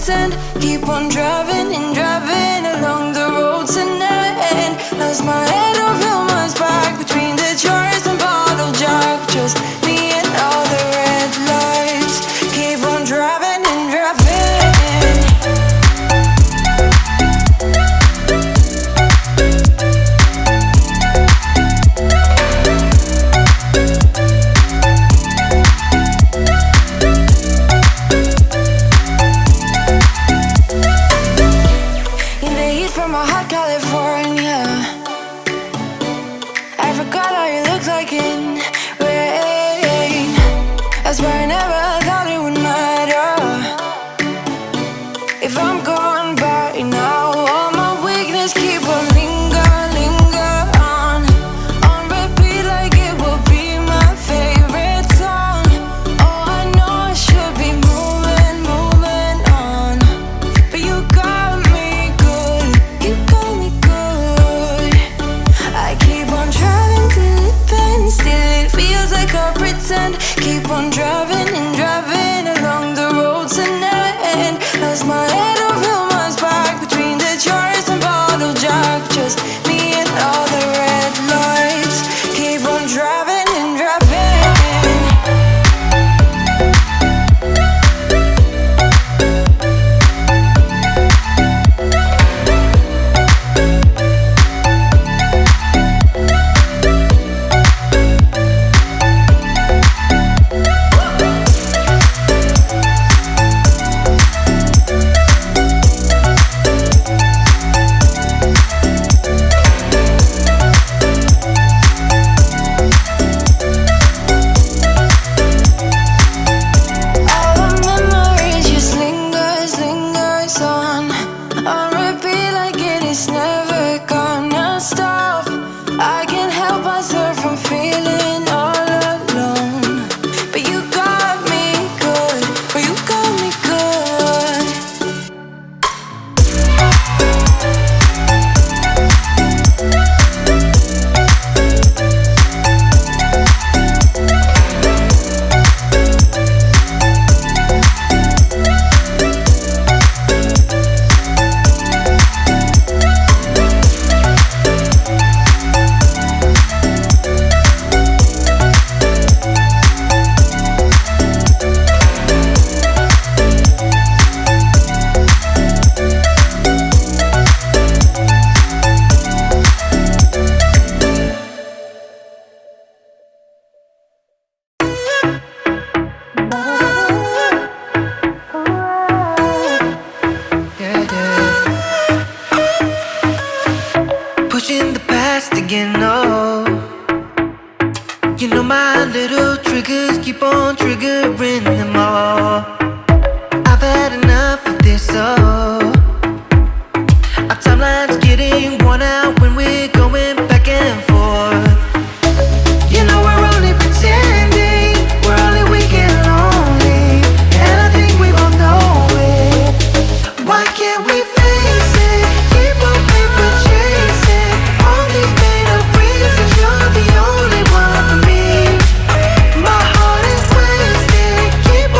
pretend. Keep on driving and driving along the road to never end. Lost my head over my back between the jars and bottle jack. Just me and all the red lights. Keep on driving and driving. From a hot California, I forgot how you look like in rain. I swear I never thought it would matter if I'm gone by now. All my weakness keep on linger on repeat like it will be my favorite song. Oh, I know I should be moving on, but you got me. You got me good. I keep on driving till it bends. Still it feels like I pretend. Keep on driving and driving along the roads to never end. Lost my head over my back between the jars and bottle jack. Just me and all the red lights. Keep on driving and driving. Pushing the past again, oh. You know my little triggers keep on triggering them all. I've had enough of this, oh. Our timeline's getting worn out when we're going back and forth. You know we're only pretending, we're only weak and lonely, and I think we both know it. Why can't we face it? Keep on paper chasing all these made up reasons. You're the only one for me. My heart is wasted. Keep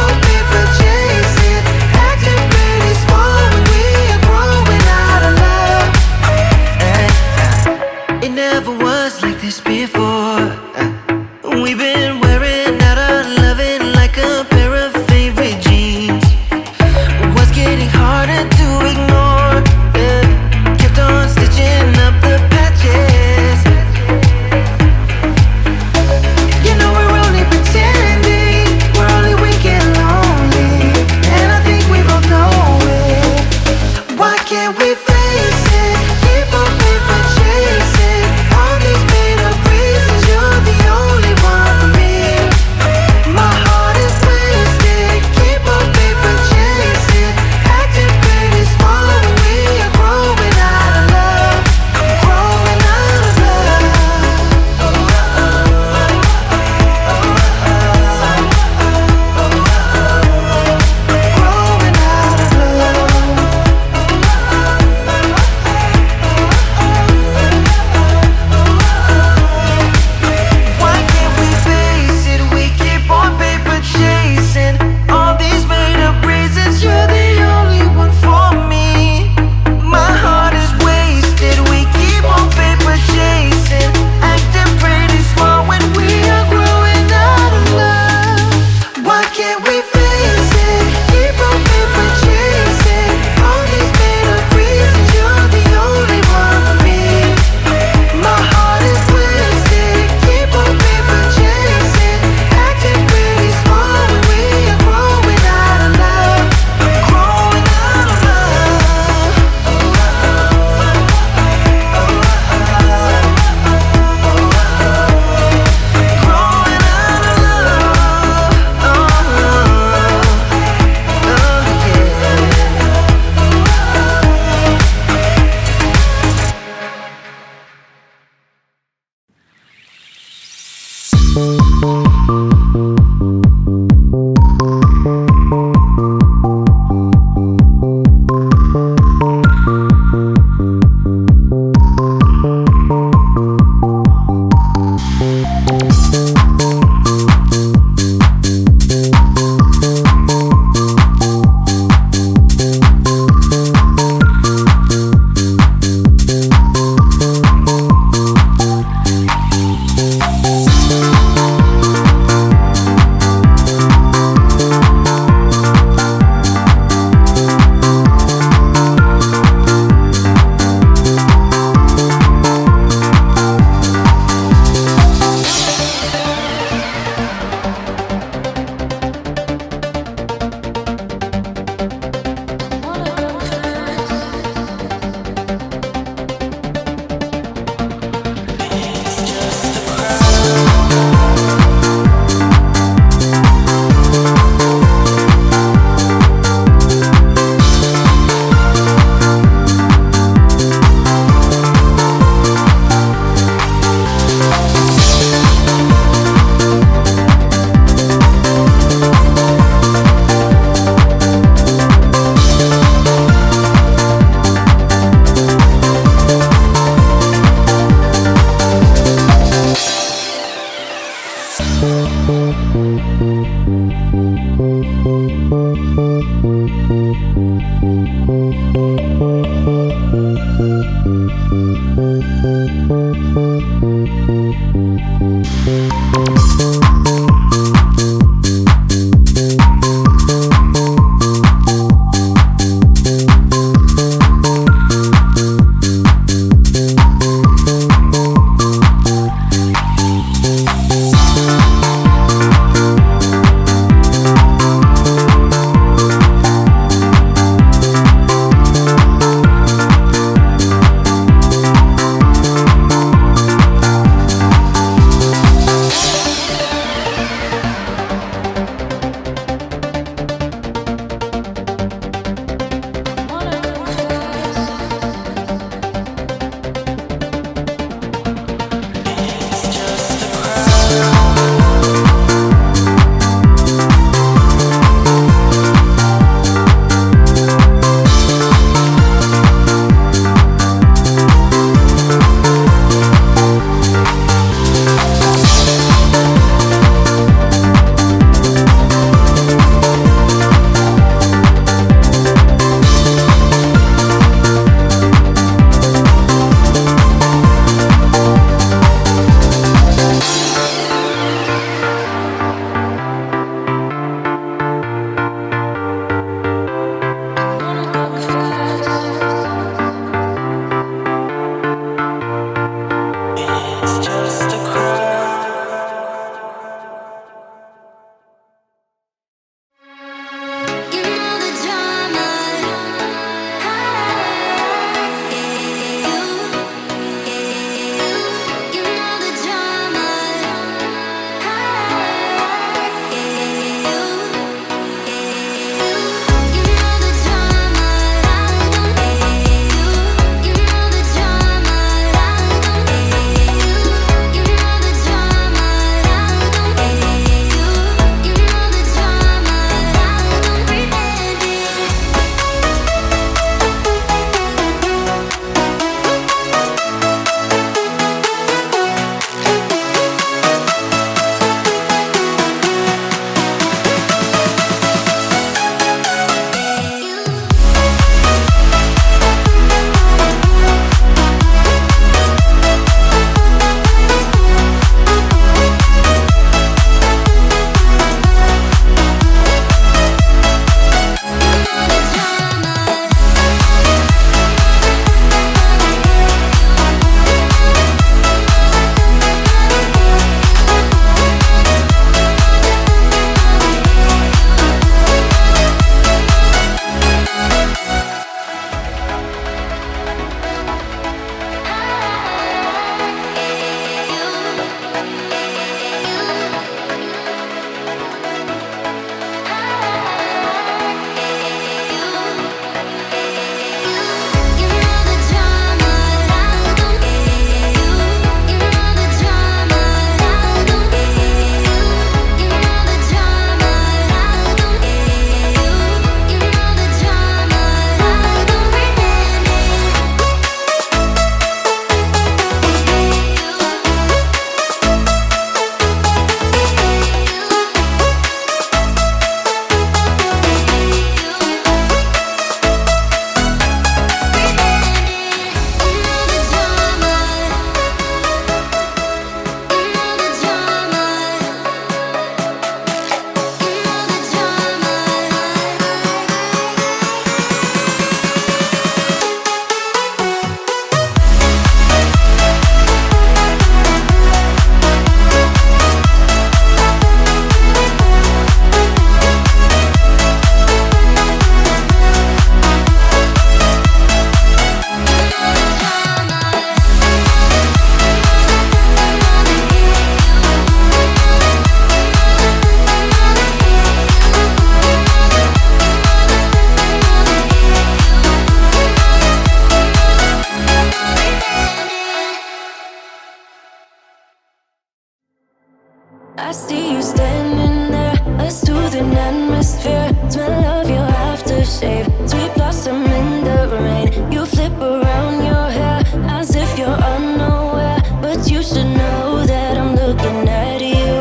I see you standing there, a soothing atmosphere. Smell of your aftershave, sweet blossom in the rain. You flip around your hair as if you're unaware, but you should know that I'm looking at you.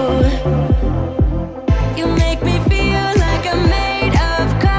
You make me feel like I'm made of glass.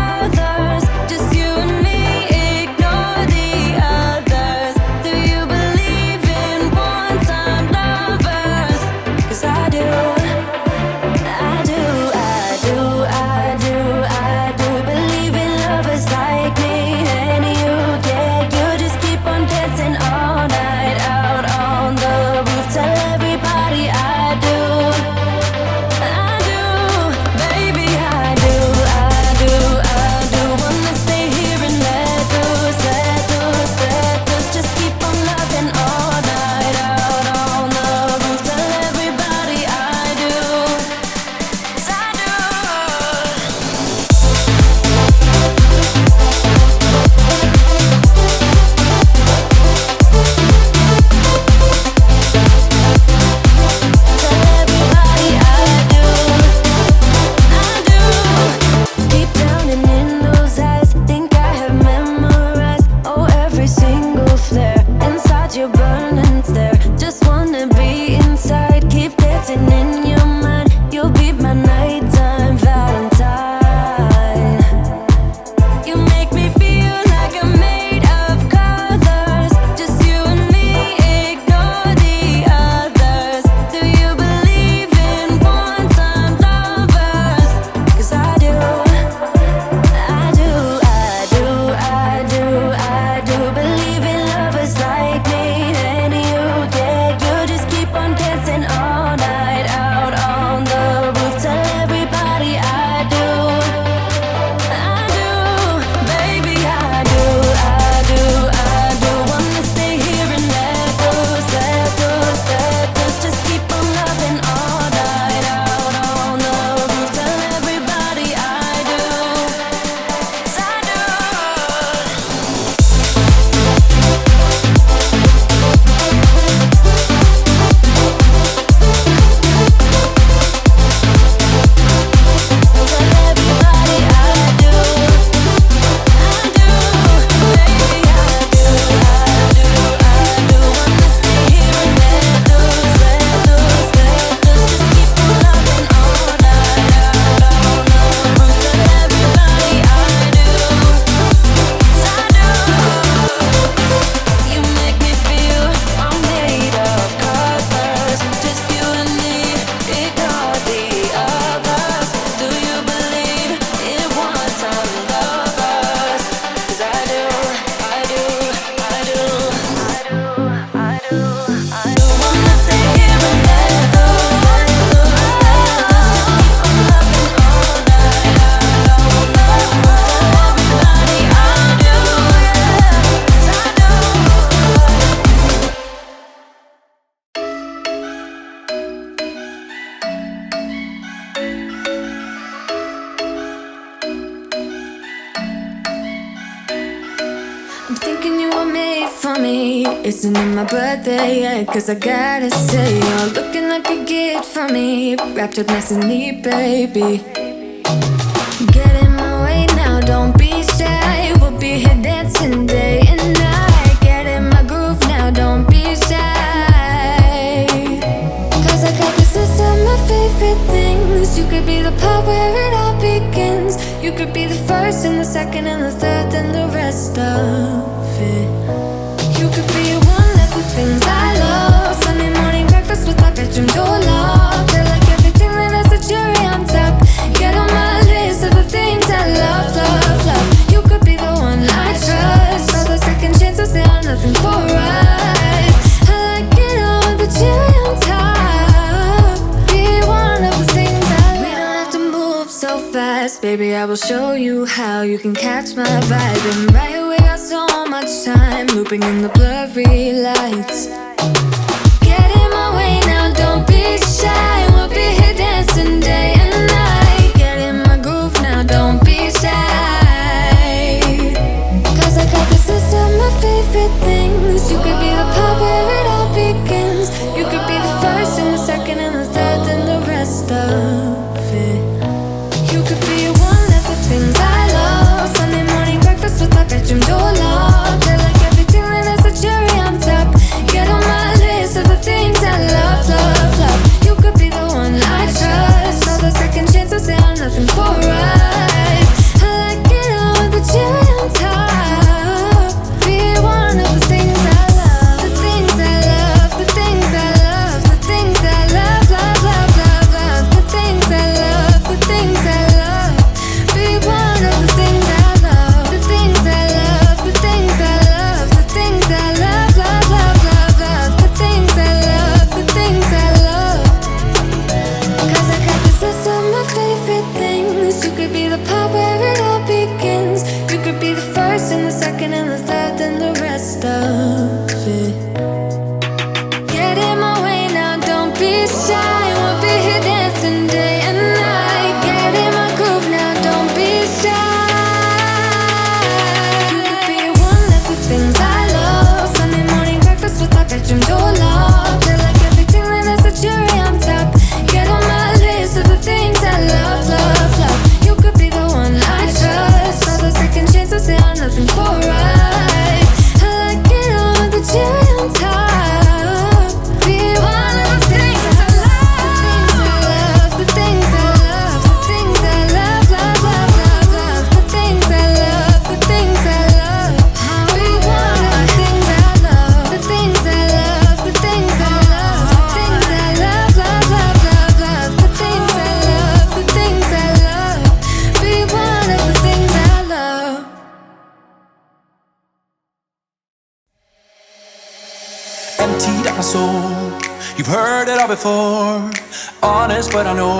for me. Isn't it my birthday yet? Cause I gotta say, you're looking like a gift for me. Wrapped up nice and neat, baby. Get in my way now, don't be shy. We'll be here dancing day and night. Get in my groove now, don't be shy. Cause I got this list of my favorite things. You could be the part where it all begins. You could be the first and the second and the third and the rest of it. You could be one of the things I love. Sunday morning breakfast with our bedroom door locked. I like everything that has a cherry on top. Get on my list of the things I love, love, love. You could be the one I trust. All the second chances, they are nothing for us. I like it all with the cherry on top. Be one of the things I love. We don't have to move so fast, baby, I will show you how you can catch my vibe. And right here we got so much time, looping in the blurry lights. Get in my way now, don't be shy. We'll be here dancing day and night. Get in my groove now, don't be shy. Cause I got this list of my favorite things. You could be the part where it all begins. You could be the first and the second and the third and the rest of it. You could be one of the things I love. Sunday morning breakfast with our bedroom door locked. I like everything that has a cherry on top. Get on my list of the things I love, love, love. You could be the one I trust. All the second chances, they are nothing for us. I like it all with the cherry on top. Be one of the things I love. The things I love, the things I love, the things I love, love, love, love, love. The things I love, the things I love. Be one of the things I love. The things I love, the things I love, the things I love, love, love, love, love. The things I love, the things I love. Cause I got this list of my favorite things. You could be the part where it all begins. You could be the first and the second and the third and the rest of it. Get in my way now, don't be shy. We'll be here dancing day and night. Get in my groove now, don't be shy. You could be one of the things I love. Sunday morning breakfast with our bedroom door locked. I like everything that has a cherry on top. Get on my list of the things I love, love, love. You could be the one I trust. All the second chances, they are nothing for us. I like it all with the cherry on top. Be one of the things I love. The things I love, the things I love, the things I love, love, love, love, love. The things I love, the things I love. Be one of the things I love. The things I love, the things I love, the things I love, love, love, love, love. The things I love, the things I love. Be one of the things I love. Emptied out my soul. You've heard it all before. Honest, but I know.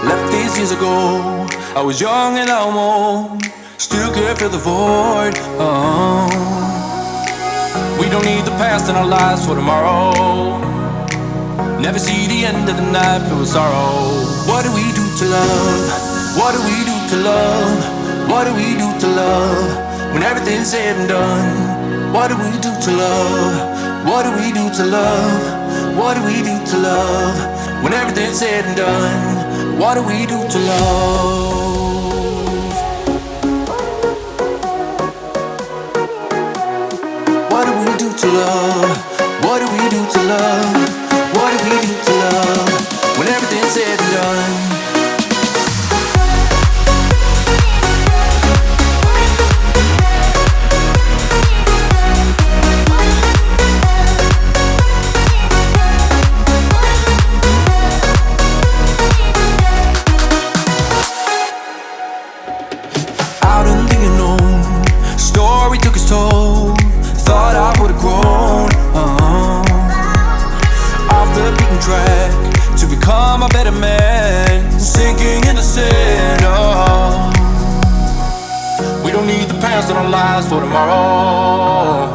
Left these years ago. I was young and I'm old. Still can't fill the void. We don't need the past in our lives for tomorrow. Never see the end of the night filled with sorrow. What do we do to love? What do we do to love? What do we do to love? When everything's said and done. What do we do to love? What do we do to love? What do we do to love? When everything's said and done. What do we do to love? What do we do to love? What do we do to love? What do we do to love? When everything's said and done. Thought I would've grown off the beaten track to become a better man, sinking into sin. We don't need the past in our lives for tomorrow.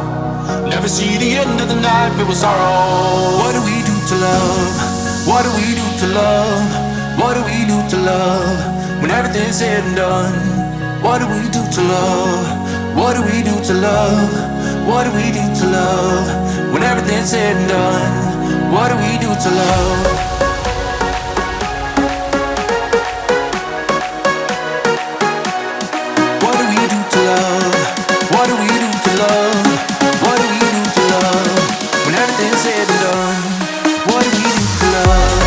Never see the end of the night filled with sorrow. What do we do to love? What do we do to love? What do we do to love? When everything's said and done. What do we do to love? What do we do to love? What do we do to love? When everything's said and done, what do we do to love? What do we do to love? What do we do to love? What do we do to love? When everything's said and done, what do we do to love?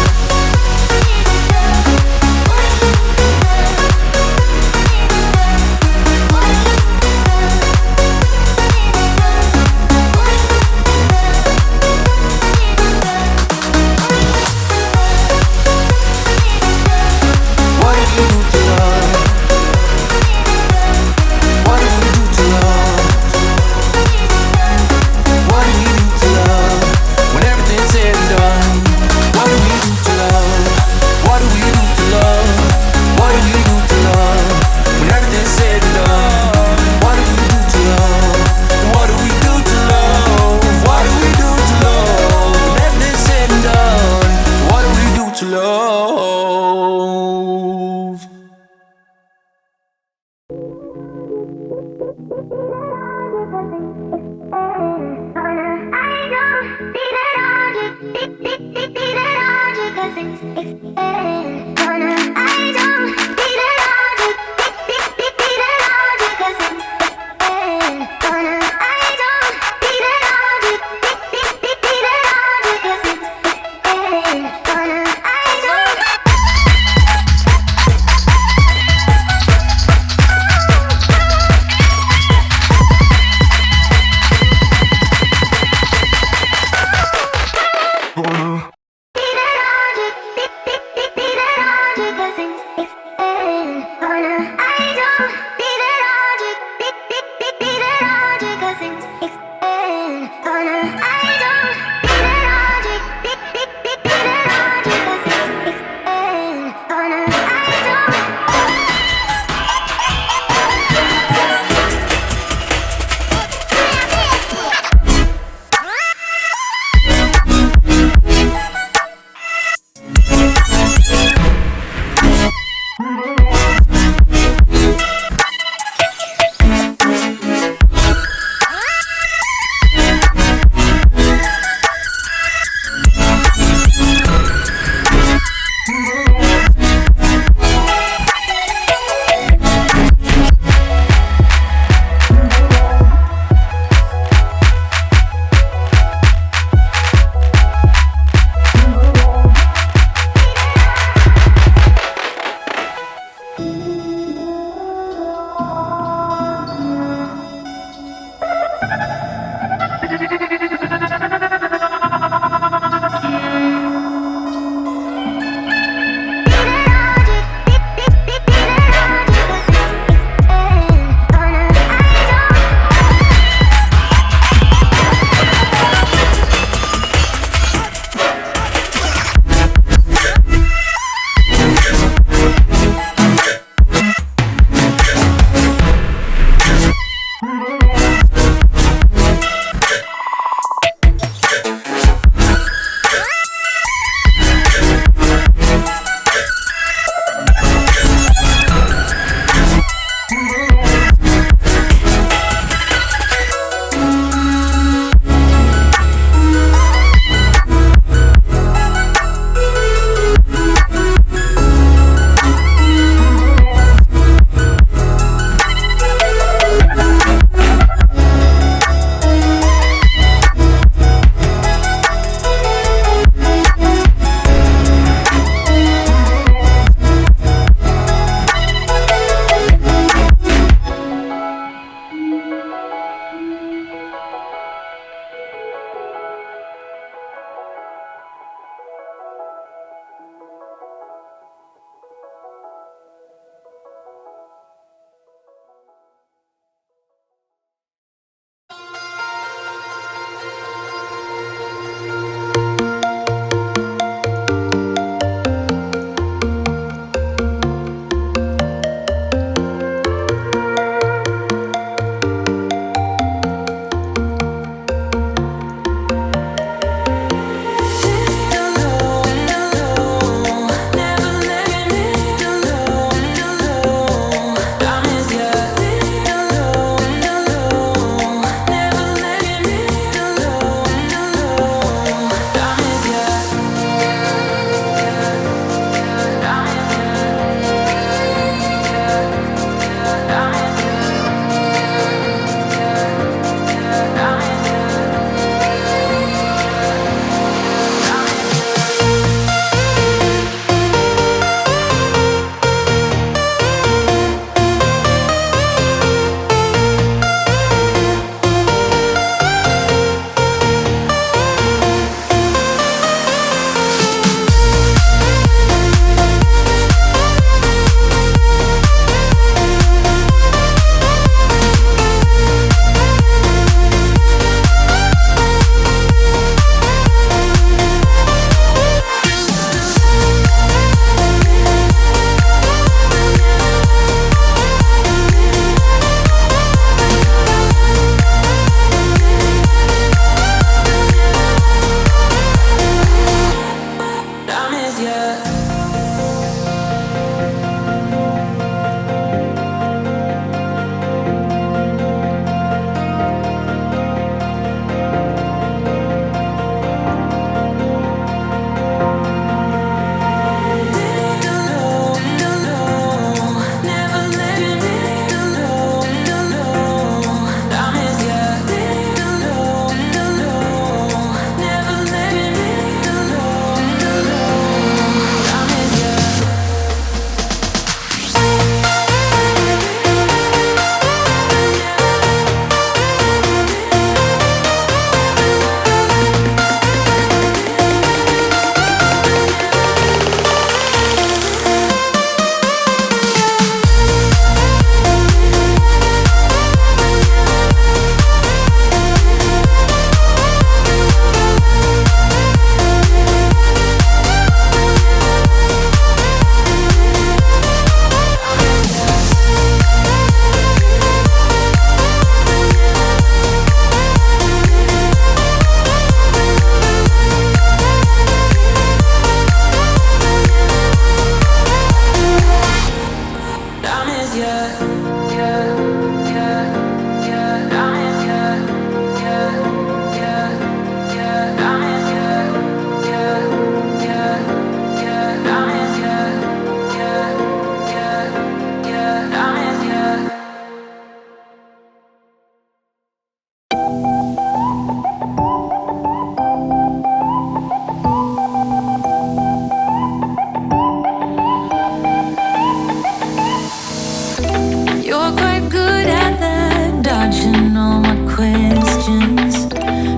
You're quite good at that, dodging all my questions.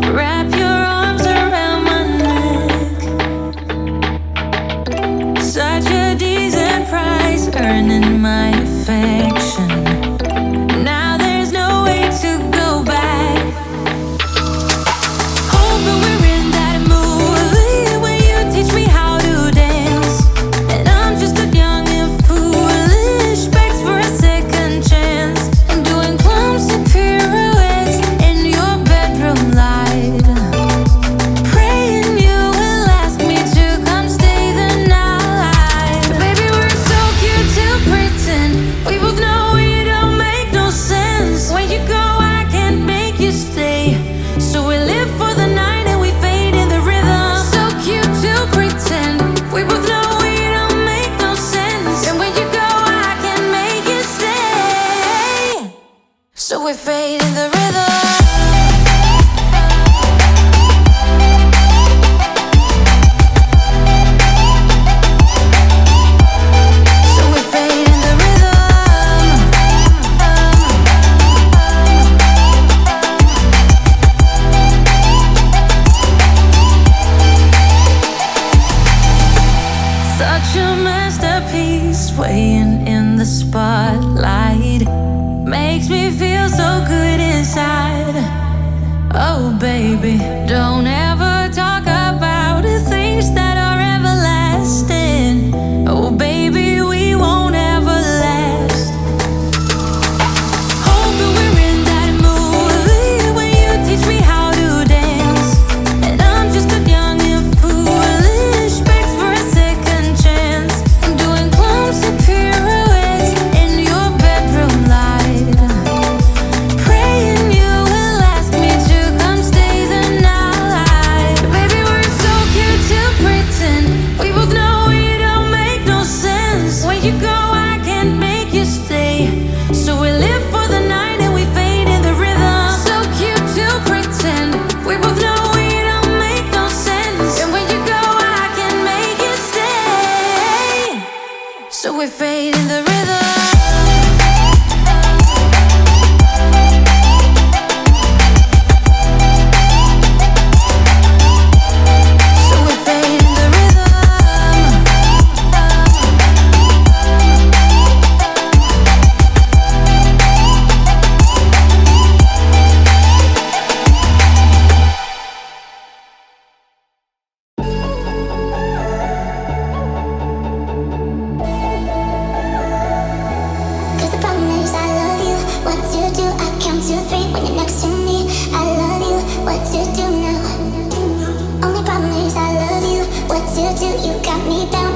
Wrap your arms around my neck. Such a decent price, earning my affection. Now there's no way to go back. Hoping we're in that movie where you teach me how to dance, and I'm just a young and foolish, begs for a second chance. I'm doing clumsy pirouettes in your bedroom light, praying you will ask me to come stay the night. Baby, we're so cute to pretend. We both know it don't make no sense. When you go, I can't make you stay. So we live for the night and we fade in the rhythm. So cute to pretend. We both know it don't make no sense. And when you go, I can't make you stay. So we fade in the rhythm. So we fade in the rhythm. Such a masterpiece, swaying in the spotlight, makes me feel so good inside. Oh baby, don't ever talk about the things that are everlasting. Oh baby, we won't ever last. Hoping we're in that movie where you teach me how to dance, and I'm just a young and foolish, begs for a second chance. I'm doing clumsy pirouettes in your bedroom light, praying you will ask me to come stay the night. Baby, we're so cute to pretend. We both know it don't make no sense. When you go, I can't make you stay. So we live for the night and we fade in the rhythm. So cute to pretend. We both know it don't make no sense. And when you go, I can't make you stay. So we fade in the rhythm. So we fade in the rhythm. Cause the problem is I love you. What to do? I count to three when you're next to me. I love you. What to do now? Only problem is I love you. What to do? You got me down.